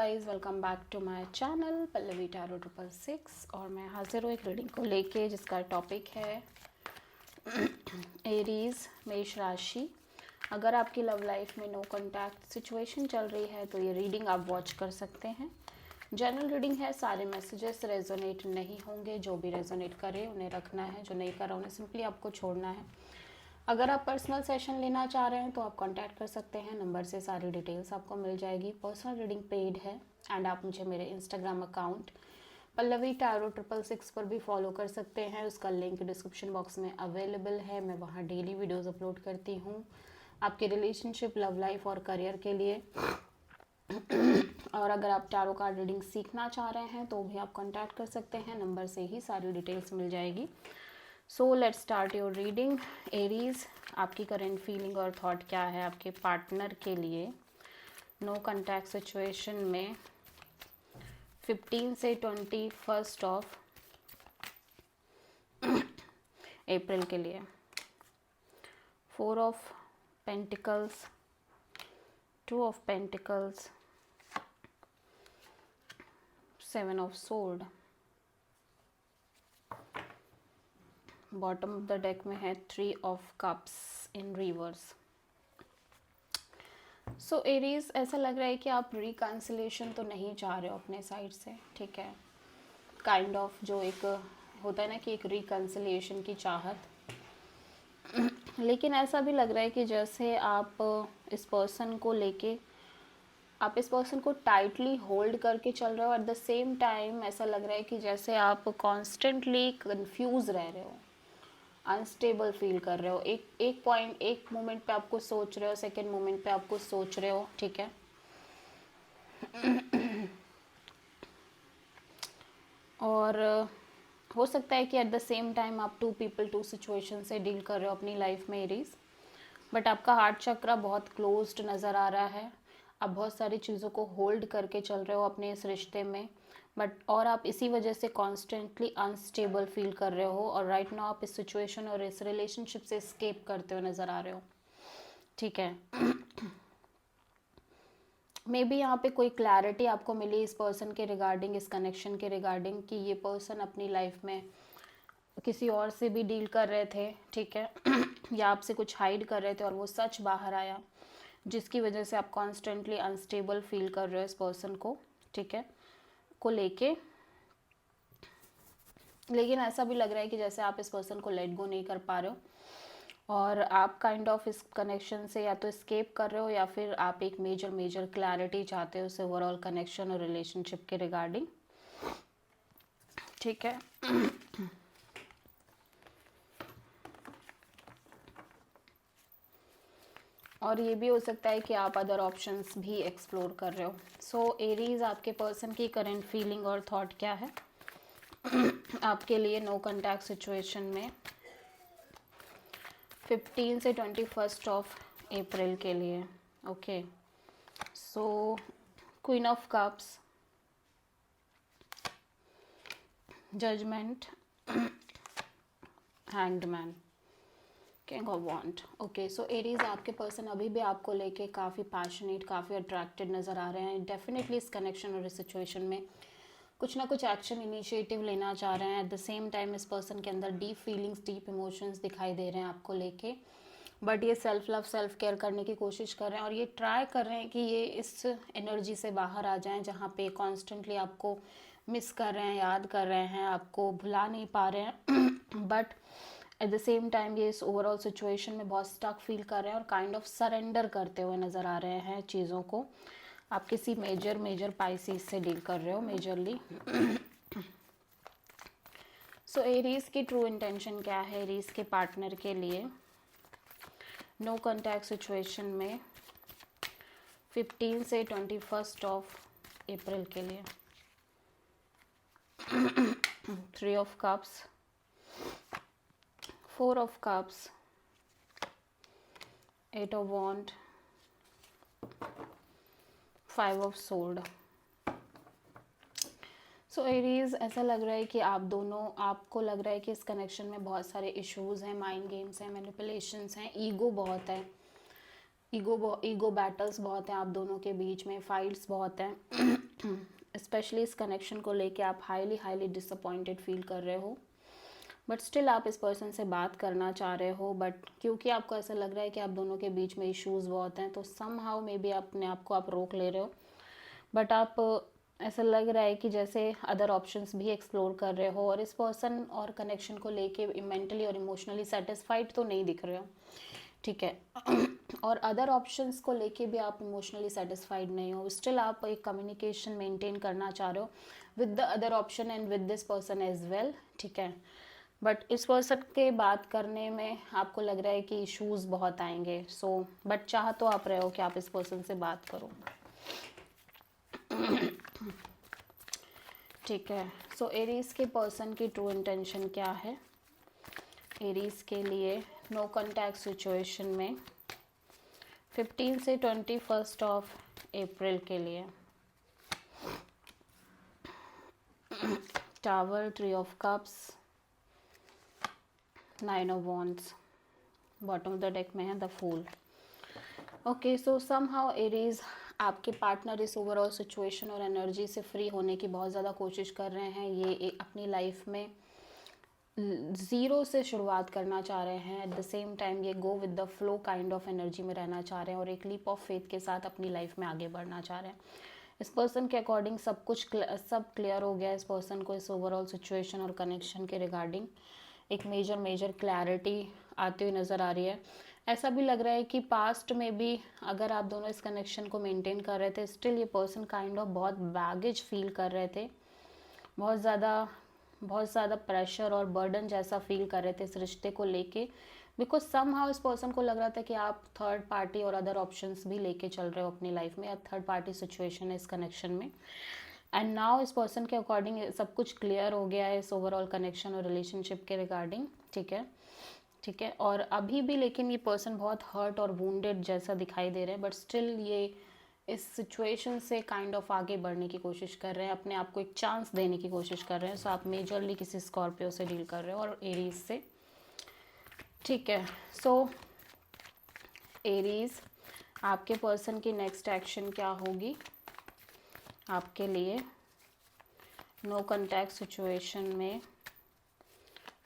Guys, welcome back to my channel Pallavi tarot 666 और मैं हाजिर हूँ एक रीडिंग को लेके जिसका टॉपिक है एरीज मेष राशि। अगर आपकी लव लाइफ में नो कॉन्टैक्ट सिचुएशन चल रही है तो ये रीडिंग आप वॉच कर सकते हैं। जनरल रीडिंग है, सारे मैसेजेस रेजोनेट नहीं होंगे। जो भी रेजोनेट करे उन्हें रखना है, जो नहीं करा उन्हें सिंपली आपको छोड़ना है। अगर आप पर्सनल सेशन लेना चाह रहे हैं तो आप कांटेक्ट कर सकते हैं, नंबर से सारी डिटेल्स आपको मिल जाएगी। पर्सनल रीडिंग पेड है एंड आप मुझे मेरे इंस्टाग्राम अकाउंट पल्लवी टैरो 666 पर भी फॉलो कर सकते हैं। उसका लिंक डिस्क्रिप्शन बॉक्स में अवेलेबल है। मैं वहाँ डेली वीडियोस अपलोड करती हूँ आपके रिलेशनशिप, लव लाइफ और करियर के लिए। और अगर आप टैरो कार्ड रीडिंग सीखना चाह रहे हैं तो भी आप कांटेक्ट कर सकते हैं, नंबर से ही सारी डिटेल्स मिल जाएगी। So let's start your reading. Aries, आपकी करेंट फीलिंग और थॉट क्या है आपके पार्टनर के लिए नो कॉन्टैक्ट सिचुएशन में 15 से 21 ऑफ अप्रैल के लिए। 4 of pentacles, 2 of pentacles, 7 of sword. Bottom of the deck में है 3 of cups in reverse. So Aries, ऐसा लग रहा है कि आप रिकन्सिलेशन तो नहीं चाह रहे हो अपने साइड से, ठीक है। काइंड ऑफ जो एक होता है ना कि एक रिकन्सिलेशन की चाहत, लेकिन ऐसा भी लग रहा है कि जैसे आप इस पर्सन को लेके आप इस पर्सन को टाइटली होल्ड करके चल रहे हो। एट द सेम टाइम ऐसा लग रहा है कि जैसे आप कॉन्स्टेंटली कंफ्यूज रह रहे हो, अनस्टेबल फील कर रहे हो। एक मोमेंट पे आपको सोच रहे हो, सेकंड मोमेंट पे आपको सोच रहे हो, ठीक है। और हो सकता है कि एट द सेम टाइम आप 2 पीपल 2 सिचुएशन से डील कर रहे हो अपनी लाइफ में एरीज। बट आपका हार्ट चक्रा बहुत क्लोज्ड नज़र आ रहा है। आप बहुत सारी चीज़ों को होल्ड करके चल रहे हो अपने इस रिश्ते में, बट और आप इसी वजह से कॉन्स्टेंटली अनस्टेबल फील कर रहे हो। और राइट नाउ आप इस सिचुएशन और इस रिलेशनशिप से एस्केप करते हुए नज़र आ रहे हो, ठीक है। मे बी यहाँ पे कोई क्लैरिटी आपको मिली इस पर्सन के रिगार्डिंग, इस कनेक्शन के रिगार्डिंग, कि ये पर्सन अपनी लाइफ में किसी और से भी डील कर रहे थे, ठीक है। या आपसे कुछ हाइड कर रहे थे और वो सच बाहर आया, जिसकी वजह से आप कॉन्स्टेंटली अनस्टेबल फील कर रहे हो इस पर्सन को, ठीक है, को लेके। लेकिन ऐसा भी लग रहा है कि जैसे आप इस पर्सन को लेट गो नहीं कर पा रहे हो और आप काइंड ऑफ इस कनेक्शन से या तो एस्केप कर रहे हो या फिर आप एक मेजर क्लैरिटी चाहते हो इस ओवरऑल कनेक्शन और रिलेशनशिप के रिगार्डिंग, ठीक है। और ये भी हो सकता है कि आप अदर ऑप्शंस भी एक्सप्लोर कर रहे हो। सो एरीज, आपके पर्सन की करंट फीलिंग और थॉट क्या है आपके लिए नो कॉन्टैक्ट सिचुएशन में 15 से 21 ऑफ अप्रैल के लिए। Okay, so queen of cups, judgement, hanged man, king of wand. Okay, so Aries, आपके पर्सन अभी भी आपको लेके काफ़ी पैशनेट, काफ़ी अट्रैक्टेड नज़र आ रहे हैं। डेफिनेटली इस कनेक्शन और इस सिचुएशन में कुछ ना कुछ एक्शन इनिशिएटिव लेना चाह रहे हैं। एट द सेम टाइम इस पर्सन के अंदर डीप फीलिंग्स, डीप इमोशंस दिखाई दे रहे हैं आपको लेके। बट ये सेल्फ लव, सेल्फ केयर करने की कोशिश कर रहे हैं और ये ट्राई कर रहे हैं कि ये इस एनर्जी से बाहर आ जाएं जहाँ पे कॉन्स्टेंटली आपको मिस कर रहे हैं, याद कर रहे हैं, आपको भुला नहीं पा रहे हैं। But at the same time ये इस ओवरऑल सिचुएशन में बहुत स्टक फील कर रहे हैं और काइंड ऑफ सरेंडर करते हुए नज़र आ रहे हैं चीज़ों को। आप किसी मेजर पाइसिस से डील कर रहे हो मेजरली। सो एरीज की ट्रू इंटेंशन क्या है एरीज के पार्टनर के लिए नो कॉन्टैक्ट सिचुएशन में 15 से 21 ऑफ अप्रैल के लिए। 3 of cups, 4 of cups, 8 of wand, 5 of sword. So Aries, ऐसा लग रहा है कि आपको लग रहा है कि इस कनेक्शन में बहुत सारे इश्यूज़ हैं, माइंड गेम्स हैं, मैनिपुलेशंस हैं, ईगो बहुत है। ईगो बैटल्स बहुत हैं आप दोनों के बीच में, फाइट्स बहुत हैं स्पेशली इस कनेक्शन को लेके आप हाईली हाईली डिसअपॉइंटेड फील कर रहे हो, बट स्टिल आप इस पर्सन से बात करना चाह रहे हो, बट क्योंकि आपको ऐसा लग रहा है कि आप दोनों के बीच में इश्यूज बहुत हैं तो समहाउ मे बी अपने आप को आप रोक ले रहे हो, बट आप ऐसा लग रहा है कि जैसे अदर ऑप्शंस भी एक्सप्लोर कर रहे हो, और इस पर्सन और कनेक्शन को लेके मेंटली और इमोशनली सेटिस्फाइड तो नहीं दिख रहे हो, ठीक है और अदर ऑप्शंस को लेके भी आप इमोशनली सेटिस्फाइड नहीं हो, स्टिल आप एक कम्युनिकेशन मेंटेन करना चाह रहे हो with the other option and with this person as well, ठीक है, बट इस पर्सन के बात करने में आपको लग रहा है कि इश्यूज बहुत आएंगे, सो बट चाह तो आप रहे हो कि आप इस पर्सन से बात करो, ठीक है। सो एरीज के पर्सन की ट्रू इंटेंशन क्या है एरीज के लिए नो कॉन्टैक्ट सिचुएशन में 15 से 21 ऑफ अप्रैल के लिए? Tower, three of cups, 9 of wands, bottom of the deck में है the fool. Okay, so somehow Aries आपके पार्टनर इस ओवरऑल सिचुएशन और एनर्जी से फ्री होने की बहुत ज़्यादा कोशिश कर रहे हैं। ये अपनी लाइफ में ज़ीरो से शुरुआत करना चाह रहे हैं, एट द सेम टाइम ये go with the flow kind of energy में रहना चाह रहे हैं और एक लीप ऑफ फेथ के साथ अपनी लाइफ में आगे बढ़ना चाह रहे हैं। इस पर्सन के अकॉर्डिंग सब क्लियर हो गया इस पर्सन को इस ओवरऑल सिचुएशन और कनेक्शन के रिगार्डिंग एक मेजर क्लैरिटी आती हुई नज़र आ रही है। ऐसा भी लग रहा है कि पास्ट में भी अगर आप दोनों इस कनेक्शन को मेंटेन कर रहे थे, स्टिल ये पर्सन काइंड ऑफ बहुत बैगेज फील कर रहे थे, बहुत ज़्यादा प्रेशर और बर्डन जैसा फील कर रहे थे इस रिश्ते को लेके, बिकॉज समहाउ इस पर्सन को लग रहा था कि आप थर्ड पार्टी और अदर ऑप्शंस भी लेके चल रहे हो अपनी लाइफ में, या थर्ड पार्टी सिचुएशन है इस कनेक्शन में। एंड नाउ इस पर्सन के अकॉर्डिंग सब कुछ क्लियर हो गया है इस ओवरऑल कनेक्शन और रिलेशनशिप के रिगार्डिंग, ठीक है। और अभी भी लेकिन ये पर्सन बहुत हर्ट और वुंडेड जैसा दिखाई दे रहे हैं, बट स्टिल ये इस सिचुएशन से काइंड ऑफ आगे बढ़ने की कोशिश कर रहे हैं, अपने आप को एक चांस देने की कोशिश कर रहे हैं। सो आप मेजरली किसी स्कॉर्पियो से डील कर रहे हो और एरीज से, ठीक है। सो एरीज आपके पर्सन की नेक्स्ट एक्शन क्या होगी आपके लिए नो कॉन्टैक्ट सिचुएशन में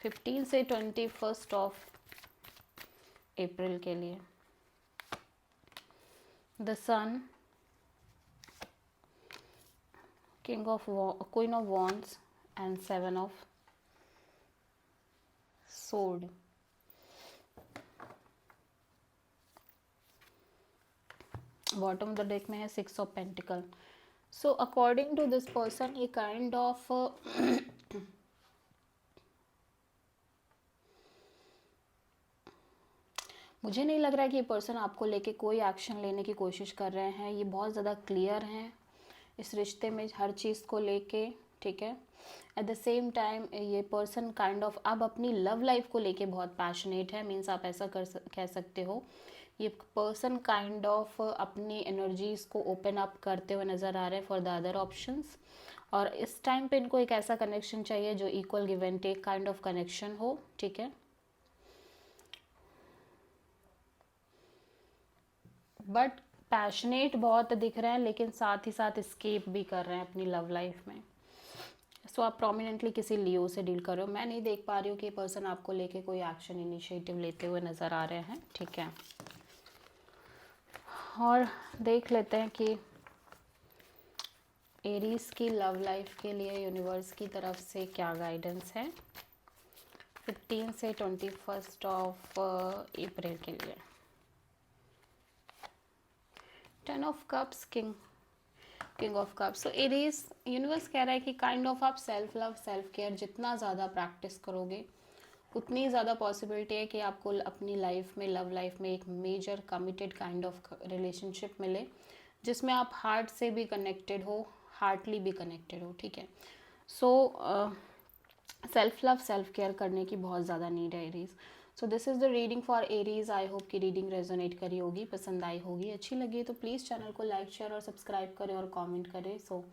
15 से 21 ऑफ अप्रैल के लिए? The sun, queen of wands and 7 of sword. Bottom of the deck में है 6 of pentacle. So according to this person ये काइंड ऑफ मुझे नहीं लग रहा है कि ये पर्सन आपको लेके कोई एक्शन लेने की कोशिश कर रहे हैं। ये बहुत ज़्यादा क्लियर हैं इस रिश्ते में हर चीज़ को लेके, ठीक है। एट द सेम टाइम ये पर्सन काइंड ऑफ अब अपनी लव लाइफ को लेके बहुत पैशनेट है, मीन्स आप ऐसा कह सकते हो ये पर्सन काइंड ऑफ अपनी एनर्जीज को ओपन अप करते हुए नज़र आ रहे हैं फॉर द अदर ऑप्शंस, और इस टाइम पे इनको एक ऐसा कनेक्शन चाहिए जो equal give and take kind of connection हो, ठीक है। बट पैशनेट बहुत दिख रहे हैं, लेकिन साथ ही साथ स्केप भी कर रहे हैं अपनी लव लाइफ में। सो आप प्रोमिनेंटली किसी लियो से डील कर रहे हो। मैं नहीं देख पा रही हूँ कि पर्सन आपको लेके कोई एक्शन इनिशिएटिव लेते हुए नज़र आ रहे हैं, ठीक है। और देख लेते हैं कि एरीज की लव लाइफ के लिए यूनिवर्स की तरफ से क्या गाइडेंस है 15 से 21 ऑफ अप्रैल के लिए। 10 of cups, king of cups. So Aries universe कह रहा है कि काइंड ऑफ आप सेल्फ लव सेल्फ केयर जितना ज़्यादा प्रैक्टिस करोगे उतनी ज़्यादा पॉसिबिलिटी है कि आपको अपनी लाइफ में लव लाइफ में एक major committed kind of relationship मिले जिसमें आप हार्ट से भी कनेक्टेड हो, हार्टली भी कनेक्टेड हो, ठीक है। So self love self care करने की बहुत ज़्यादा नीड है Aries. So this is the reading for Aries. I hope कि रीडिंग रेजोनेट करी होगी, पसंद आई होगी, अच्छी लगी तो प्लीज़ चैनल को लाइक शेयर और सब्सक्राइब करें और कमेंट करें। सो